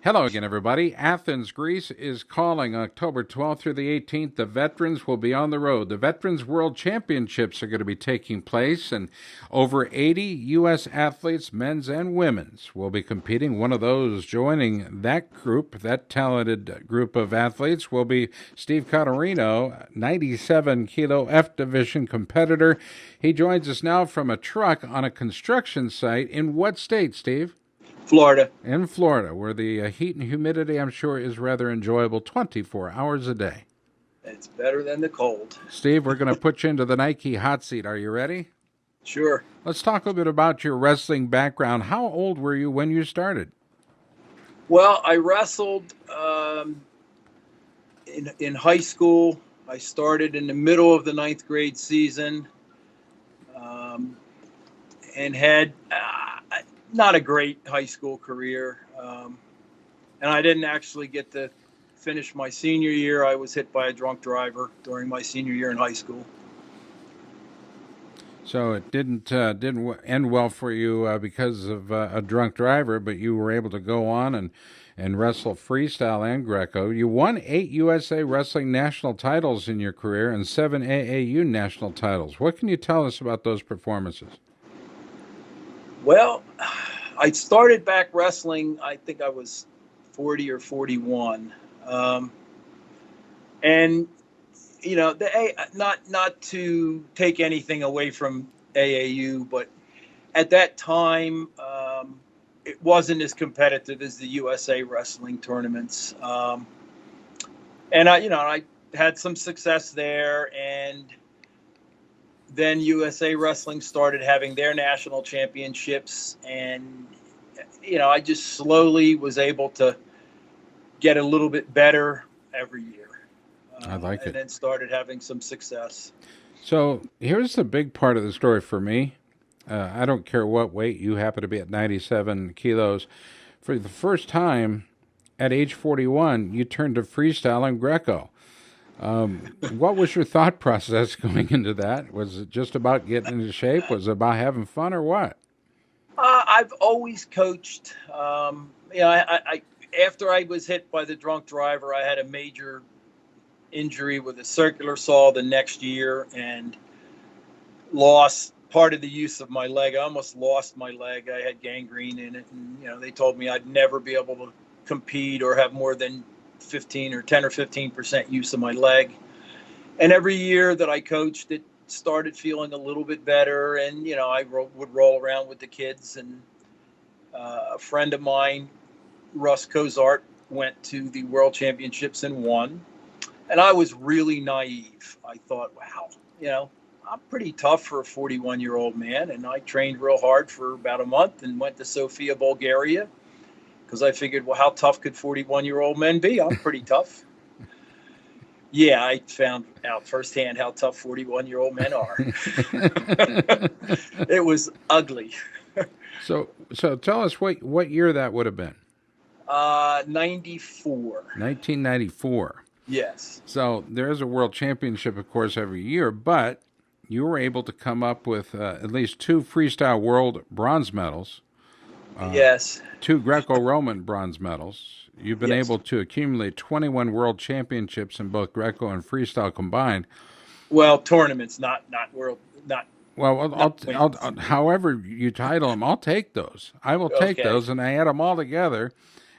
Hello again, everybody. Athens, Greece is calling October 12th through the 18th. The veterans will be on the road. The Veterans World Championships are going to be taking place, and over 80 U.S. athletes, men's and women's, will be competing. One of those joining that group, that talented group of athletes, will be Steve Contarino, 97 kilo F division competitor. He joins us now from a truck on a construction site. In what state, Steve? Florida. In Florida, where the heat and humidity, I'm sure, is rather enjoyable 24 hours a day. It's better than the cold. Steve, we're going to put you into the Nike hot seat. Are you ready? Sure. Let's talk a little bit about your wrestling background. How old were you when you started? Well, I wrestled in high school. I started in the middle of the ninth grade season and had not a great high school career. And I didn't actually get to finish my senior year. I was hit by a drunk driver during my senior year in high school. So it didn't end well for you because of a drunk driver, but you were able to go on and wrestle freestyle and Greco. You won 8 USA Wrestling national titles in your career and 7 AAU national titles. What can you tell us about those performances? Well, I started back wrestling, I think I was 40 or 41. And not to take anything away from AAU, but at that time, it wasn't as competitive as the USA wrestling tournaments. And I had some success there, and then USA Wrestling started having their national championships, and I just slowly was able to get a little bit better every year. I like And it. then started having some success. So here's the big part of the story for me. I don't care what weight you happen to be at 97 kilos. For the first time at age 41, you turned to freestyle and Greco. What was your thought process going into that? Was it just about getting into shape? Was it about having fun or what? I've always coached. I after I was hit by the drunk driver, I had a major injury with a circular saw the next year and lost part of the use of my leg. I almost lost my leg. I had gangrene in it, and they told me I'd never be able to compete or have more than 15 or 10 or 15% use of my leg. And every year that I coached, it started feeling a little bit better, and I would roll around with the kids. And a friend of mine, Russ Cozart, went to the World Championships and won. And I was really naive. I thought, wow, I'm pretty tough for a 41-year-old man. And I trained real hard for about a month and went to Sofia, Bulgaria, because I figured, well, how tough could 41-year-old men be? I'm pretty tough. Yeah, I found out firsthand how tough 41-year-old men are. It was ugly. So tell us what year that would have been. 94. 1994. Yes. So there is a world championship, of course, every year, but you were able to come up with at least 2 freestyle world bronze medals, Yes. 2 Greco-Roman bronze medals. You've been Yes. able to accumulate 21 world championships in both Greco and freestyle combined. Well, tournaments, not world, not Well, not wins. however you title them, I'll take those. I will take Okay. those, and I add them all together.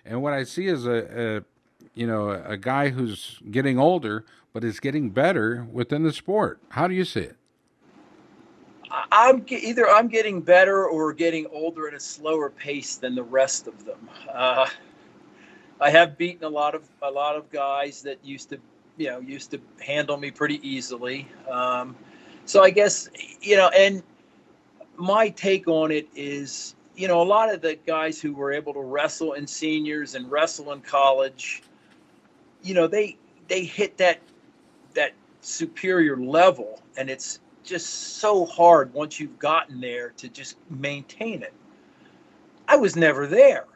And what I see is a guy who's getting older, but is getting better within the sport. How do you see it? Either I'm getting better or getting older at a slower pace than the rest of them. I have beaten a lot of guys that used to handle me pretty easily. So I guess and my take on it is, a lot of the guys who were able to wrestle in seniors and wrestle in college, they hit that superior level, and it's just so hard once you've gotten there to just maintain it. I was never there.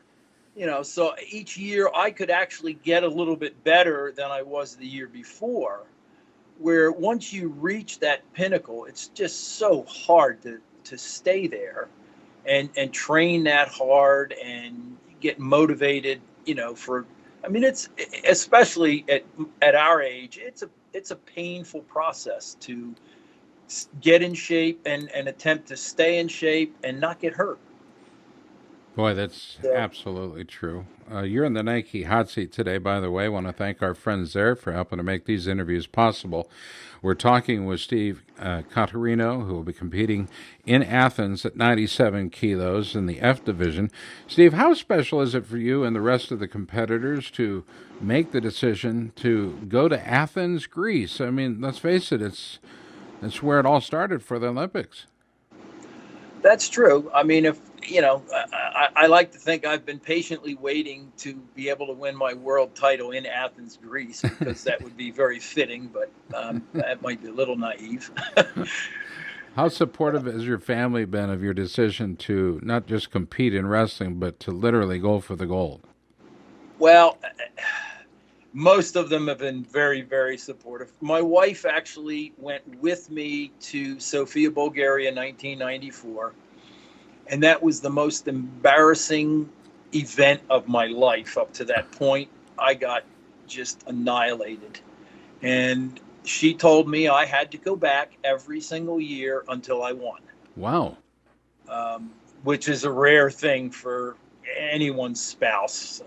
So each year I could actually get a little bit better than I was the year before, where once you reach that pinnacle, it's just so hard to stay there and train that hard and get motivated I mean, it's especially at our age, it's a painful process to get in shape and attempt to stay in shape and not get hurt. Boy, that's So absolutely true. You're in the Nike hot seat today, by the way. I want to thank our friends there for helping to make these interviews possible. We're talking with Steve Contarino, who will be competing in Athens at 97 kilos in the F division. Steve, how special is it for you and the rest of the competitors to make the decision to go to Athens, Greece? I mean, let's face it, it's where it all started for the Olympics. that's true. I mean, if I like to think I've been patiently waiting to be able to win my world title in Athens, Greece, because that would be very fitting, but that might be a little naive. How supportive has your family been of your decision to not just compete in wrestling, but to literally go for the gold? Well, most of them have been very, very supportive. My wife actually went with me to Sofia, Bulgaria in 1994. And that was the most embarrassing event of my life up to that point. I got just annihilated. And she told me I had to go back every single year until I won. Wow. Which is a rare thing for anyone's spouse.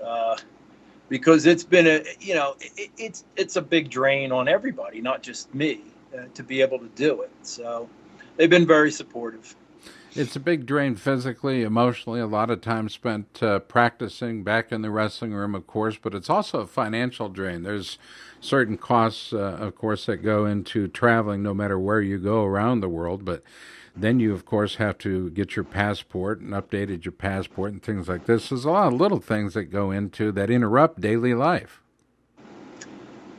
Because it's been it's a big drain on everybody, not just me, to be able to do it. So they've been very supportive. It's a big drain physically, emotionally, a lot of time spent practicing back in the wrestling room, of course, but it's also a financial drain. There's certain costs, of course, that go into traveling no matter where you go around the world, but then you, of course, have to get your passport and updated your passport and things like this. There's a lot of little things that go into that interrupt daily life.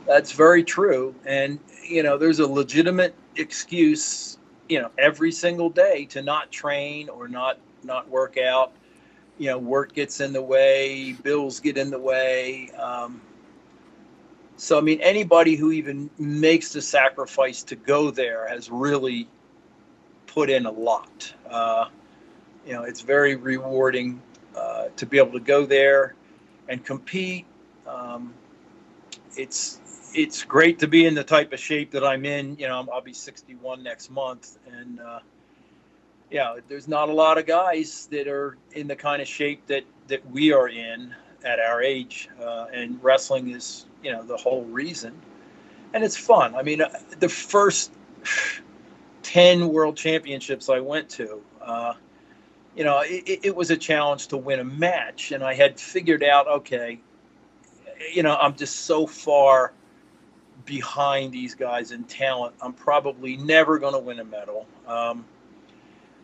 That's very true. And, there's a legitimate excuse, every single day to not train or not work out. Work gets in the way, bills get in the way. So, I mean, anybody who even makes the sacrifice to go there has really put in a lot. It's very rewarding to be able to go there and compete. It's great to be in the type of shape that I'm in. I'll be 61 next month, and there's not a lot of guys that are in the kind of shape that we are in at our age, and wrestling is the whole reason, and it's fun. I mean, the first 10 world championships I went to, it was a challenge to win a match, and I had figured out, okay, I'm just so far behind these guys in talent. I'm probably never going to win a medal.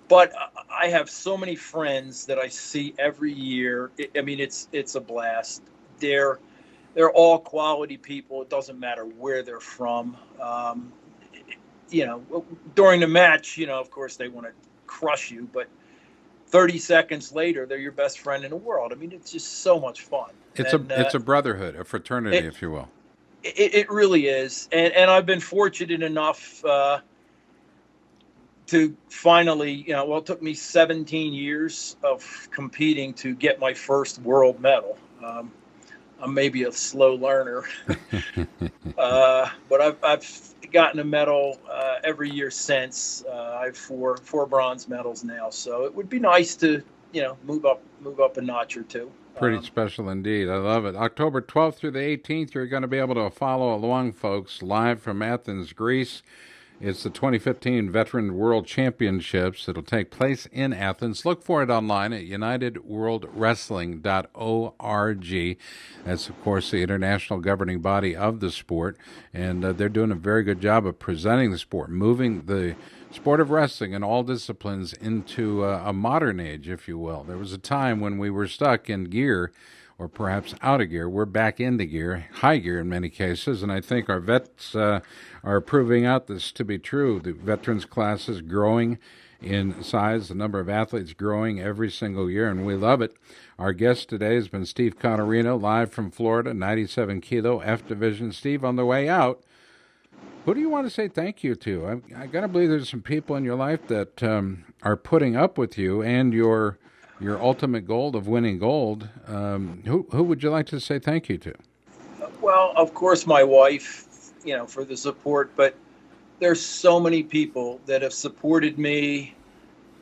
But I have so many friends that I see every year. It's a blast. They're all quality people. It doesn't matter where they're from. During the match, of course they want to crush you, but 30 seconds later, they're your best friend in the world. I mean, it's just so much fun. It's a brotherhood, a fraternity, if you will. It really is. And I've been fortunate enough to finally, it took me 17 years of competing to get my first world medal. I'm maybe a slow learner, but I've gotten a medal every year since. I have four bronze medals now, so it would be nice to move up a notch or two. Pretty special indeed. I love it. October 12th through the 18th, you're going to be able to follow along, folks, live from Athens, Greece. It's the 2015 Veteran World Championships. It'll take place in Athens. Look for it online at unitedworldwrestling.org. That's, of course, the international governing body of the sport, and they're doing a very good job of presenting the sport, moving the sport of wrestling in all disciplines into a modern age, if you will. There was a time when we were stuck in gear, or perhaps out of gear. We're back into gear, high gear in many cases, and I think our vets are proving out this to be true. The veterans class is growing in size, the number of athletes growing every single year, and we love it. Our guest today has been Steve Contarino, live from Florida, 97 kilo F division. Steve, on the way out, who do you want to say thank you to? I got to believe there's some people in your life that are putting up with you and your your ultimate goal of winning gold. Who would you like to say thank you to? Well, of course, my wife, for the support, but there's so many people that have supported me,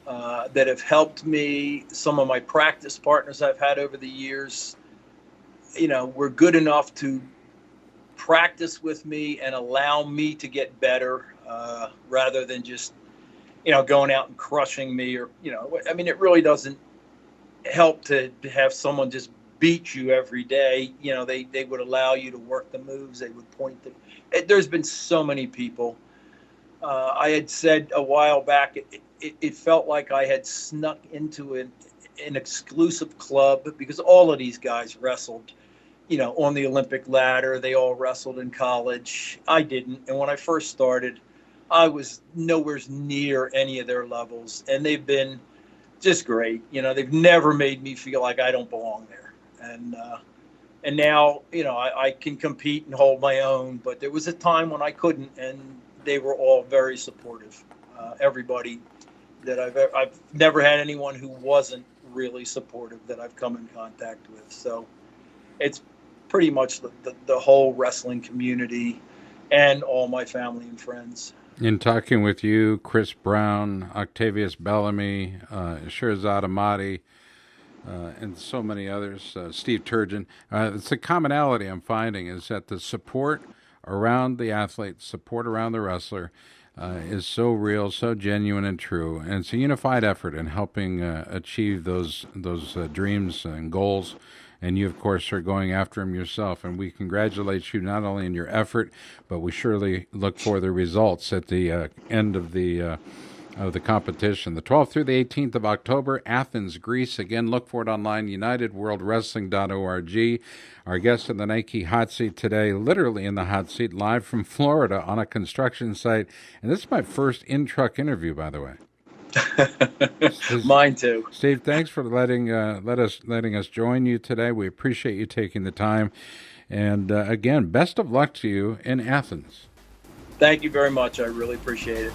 that have helped me. Some of my practice partners I've had over the years, were good enough to practice with me and allow me to get better, rather than just, going out and crushing me, or, it really doesn't help to have someone just beat you every day. They would allow you to work the moves. They would point there's been so many people. I had said a while back, it felt like I had snuck into an exclusive club, because all of these guys wrestled, on the Olympic ladder. They all wrestled in college. I didn't. And when I first started, I was nowhere near any of their levels. And they've been just great. They've never made me feel like I don't belong there. And now, I can compete and hold my own. But there was a time when I couldn't, and they were all very supportive. Everybody that I've never had anyone who wasn't really supportive that I've come in contact with. So it's pretty much the whole wrestling community and all my family and friends. In talking with you, Chris Brown, Octavius Bellamy, Shirzad Ahmadi, and so many others, Steve Turgeon, it's a commonality I'm finding is that the support around the athlete, support around the wrestler, is so real, so genuine and true, and it's a unified effort in helping achieve those dreams and goals. And you, of course, are going after them yourself. And we congratulate you not only in your effort, but we surely look for the results at the end of the competition. The 12th through the 18th of October, Athens, Greece. Again, look for it online, unitedworldwrestling.org. Our guest in the Nike hot seat today, literally in the hot seat, live from Florida on a construction site. And this is my first in-truck interview, by the way. Mine too. Steve, thanks for letting us join you today. We appreciate you taking the time. And again, best of luck to you in Athens. Thank you very much. I really appreciate it.